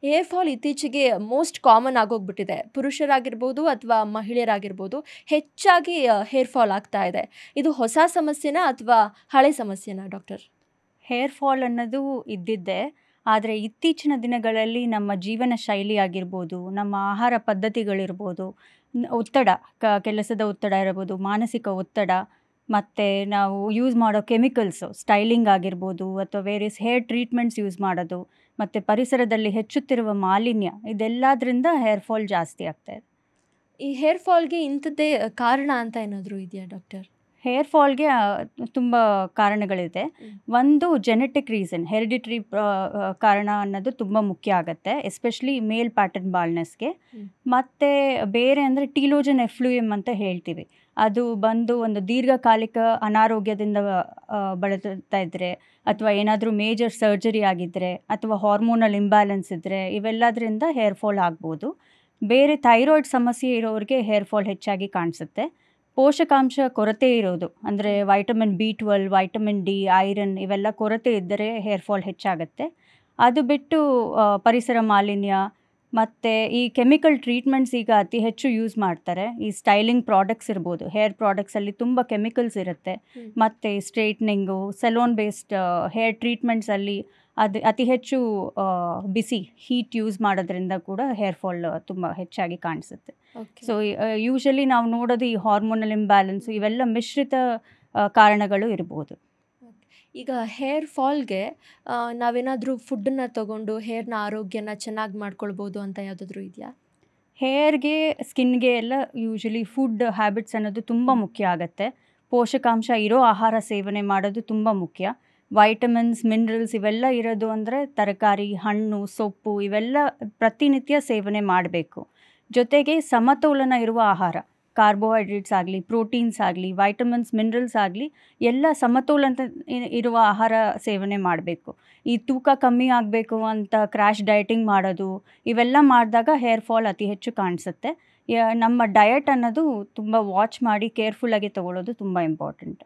Hair fall ಇತ್ತೀಚೆಗೆ most common ಆಗೋಗ್ಬಿಟ್ಟಿದೆ. ಪುರುಷರಾಗಿರ್ಬೋದು ಅಥವಾ ಮಹಿಳೆಯರಾಗಿರ್ಬೋದು ಹೆಚ್ಚಾಗಿ ಹೇರ್ ಫಾಲ್ ಆಗ್ತಾ ಇದೆ. ಇದು ಹೊಸ ಸಮಸ್ಯೆನಾ ಅಥವಾ ಹಳೆ ಸಮಸ್ಯೆನಾ ಡಾಕ್ಟರ್? ಹೇರ್ ಫಾಲ್ ಅನ್ನೋದು ಇದ್ದಿದ್ದೇ. ಆದರೆ ಇತ್ತೀಚಿನ ದಿನಗಳಲ್ಲಿ ನಮ್ಮ ಜೀವನ ಶೈಲಿ ಆಗಿರ್ಬೋದು, ನಮ್ಮ ಆಹಾರ ಪದ್ಧತಿಗಳಿರ್ಬೋದು, ಒತ್ತಡ, ಕೆಲಸದ ಒತ್ತಡ ಇರ್ಬೋದು, ಮಾನಸಿಕ ಒತ್ತಡ, ಮತ್ತು ನಾವು ಯೂಸ್ ಮಾಡೋ ಕೆಮಿಕಲ್ಸು, ಸ್ಟೈಲಿಂಗ್ ಆಗಿರ್ಬೋದು ಅಥವಾ ವೇರಿಯಸ್ ಹೇರ್ ಟ್ರೀಟ್ಮೆಂಟ್ಸ್ ಯೂಸ್ ಮಾಡೋದು, ಮತ್ತು ಪರಿಸರದಲ್ಲಿ ಹೆಚ್ಚುತ್ತಿರುವ ಮಾಲಿನ್ಯ, ಇದೆಲ್ಲದರಿಂದ ಹೇರ್ ಫಾಲ್ ಜಾಸ್ತಿ ಆಗ್ತಾಯಿದೆ. ಈ ಹೇರ್ ಫಾಲ್‌ಗೆ ಇಂಥದ್ದೇ ಕಾರಣ ಅಂತ ಏನಾದರೂ ಇದೆಯಾ ಡಾಕ್ಟರ್? ಹೇರ್ ಫಾಲ್‌ಗೆ ತುಂಬ ಕಾರಣಗಳಿದೆ. ಒಂದು ಜೆನೆಟಿಕ್ ರೀಸನ್, ಹೆರಿಡಿಟರಿ ಕಾರಣ ಅನ್ನೋದು ತುಂಬ ಮುಖ್ಯ ಆಗುತ್ತೆ, ಎಸ್ಪೆಷಲಿ ಮೇಲ್ ಪ್ಯಾಟರ್ನ್ ಬಾಲ್ನೆಸ್‌ಗೆ. ಮತ್ತು ಬೇರೆ ಅಂದರೆ ಟೀಲೋಜನ್ ಎಫ್ಲೂಯಮ್ ಅಂತ ಹೇಳ್ತೀವಿ. ಅದು ಬಂದು ಒಂದು ದೀರ್ಘಕಾಲಿಕ ಅನಾರೋಗ್ಯದಿಂದ ಬಳಲ್ತಾ ಇದ್ದರೆ, ಅಥವಾ ಏನಾದರೂ ಮೇಜರ್ ಸರ್ಜರಿ ಆಗಿದ್ದರೆ, ಅಥವಾ ಹಾರ್ಮೋನಲ್ ಇಂಬ್ಯಾಲೆನ್ಸ್ ಇದ್ದರೆ, ಇವೆಲ್ಲದರಿಂದ ಹೇರ್ ಫಾಲ್ ಆಗ್ಬೋದು. ಬೇರೆ ಥೈರಾಯ್ಡ್ ಸಮಸ್ಯೆ ಇರೋರಿಗೆ ಹೇರ್ ಫಾಲ್ ಹೆಚ್ಚಾಗಿ ಕಾಣಿಸುತ್ತೆ. ಪೋಷಕಾಂಶ ಕೊರತೆ ಇರೋದು, ಅಂದರೆ vitamin B12, vitamin D, iron ಇವೆಲ್ಲ ಕೊರತೆ ಇದ್ದರೆ ಹೇರ್ ಫಾಲ್ ಹೆಚ್ಚಾಗುತ್ತೆ. ಅದು ಬಿಟ್ಟು ಪರಿಸರ ಮಾಲಿನ್ಯ ಮತ್ತು ಈ ಕೆಮಿಕಲ್ ಟ್ರೀಟ್ಮೆಂಟ್ಸ್ ಈಗ ಅತಿ ಹೆಚ್ಚು ಯೂಸ್ ಮಾಡ್ತಾರೆ. ಈ ಸ್ಟೈಲಿಂಗ್ ಪ್ರಾಡಕ್ಟ್ಸ್ ಇರ್ಬೋದು, ಹೇರ್ ಪ್ರಾಡಕ್ಟ್ಸಲ್ಲಿ ತುಂಬ ಕೆಮಿಕಲ್ಸ್ ಇರುತ್ತೆ. ಮತ್ತು ಸ್ಟ್ರೈಟ್ನಿಂಗು, ಸೆಲೋನ್ ಬೇಸ್ಡ್ ಹೇರ್ ಟ್ರೀಟ್ಮೆಂಟ್ಸಲ್ಲಿ ಅದು ಅತಿ ಹೆಚ್ಚು ಬಿಸಿ ಹೀಟ್ ಯೂಸ್ ಮಾಡೋದ್ರಿಂದ ಕೂಡ ಹೇರ್ ಫಾಲ್ ತುಂಬ ಹೆಚ್ಚಾಗಿ ಕಾಣಿಸುತ್ತೆ. ಸೊ ಯೂಶಲಿ ನಾವು ನೋಡೋದು ಈ ಹಾರ್ಮೋನಲ್ ಇಂಬ್ಯಾಲೆನ್ಸು, ಇವೆಲ್ಲ ಮಿಶ್ರಿತ ಕಾರಣಗಳು ಇರ್ಬೋದು. ಈಗ ಹೇರ್ ಫಾಲ್‌ಗೆ ನಾವೇನಾದರೂ ಫುಡ್ಡನ್ನು ತಗೊಂಡು ಹೇರ್‌ನ ಆರೋಗ್ಯನ ಚೆನ್ನಾಗಿ ಮಾಡ್ಕೊಳ್ಬೋದು ಅಂತ ಯಾವುದಾದ್ರೂ ಇದೆಯಾ? ಹೇರ್ಗೆ, ಸ್ಕಿನ್ಗೆ ಎಲ್ಲ ಯೂಶಲಿ ಫುಡ್ ಹ್ಯಾಬಿಟ್ಸ್ ಅನ್ನೋದು ತುಂಬ ಮುಖ್ಯ ಆಗುತ್ತೆ. ಪೋಷಕಾಂಶ ಇರೋ ಆಹಾರ ಸೇವನೆ ಮಾಡೋದು ತುಂಬ ಮುಖ್ಯ. ವೈಟಮಿನ್ಸ್, ಮಿನರಲ್ಸ್ ಇವೆಲ್ಲ ಇರೋದು ಅಂದರೆ ತರಕಾರಿ, ಹಣ್ಣು, ಸೊಪ್ಪು ಇವೆಲ್ಲ ಪ್ರತಿನಿತ್ಯ ಸೇವನೆ ಮಾಡಬೇಕು. ಜೊತೆಗೆ ಸಮತೋಲನ ಇರುವ ಆಹಾರ, ಕಾರ್ಬೋಹೈಡ್ರೇಟ್ಸ್ ಆಗಲಿ, ಪ್ರೋಟೀನ್ಸ್ ಆಗಲಿ, ವೈಟಮಿನ್ಸ್, ಮಿನರಲ್ಸ್ ಆಗಲಿ ಎಲ್ಲ ಸಮತೋಲನ ಇರುವ ಆಹಾರ ಸೇವನೆ ಮಾಡಬೇಕು. ಈ ತೂಕ ಕಮ್ಮಿ ಆಗಬೇಕು ಅಂತ ಕ್ರ್ಯಾಶ್ ಡಯಟಿಂಗ್ ಮಾಡೋದು, ಇವೆಲ್ಲ ಮಾಡಿದಾಗ ಹೇರ್ ಫಾಲ್ ಅತಿ ಹೆಚ್ಚು ಕಾಣಿಸುತ್ತೆ. ನಮ್ಮ ಡಯಟ್ ಅನ್ನೋದು ತುಂಬ ವಾಚ್ ಮಾಡಿ ಕೇರ್ಫುಲ್ಲಾಗಿ ತೊಗೊಳ್ಳೋದು ತುಂಬ ಇಂಪಾರ್ಟೆಂಟ್.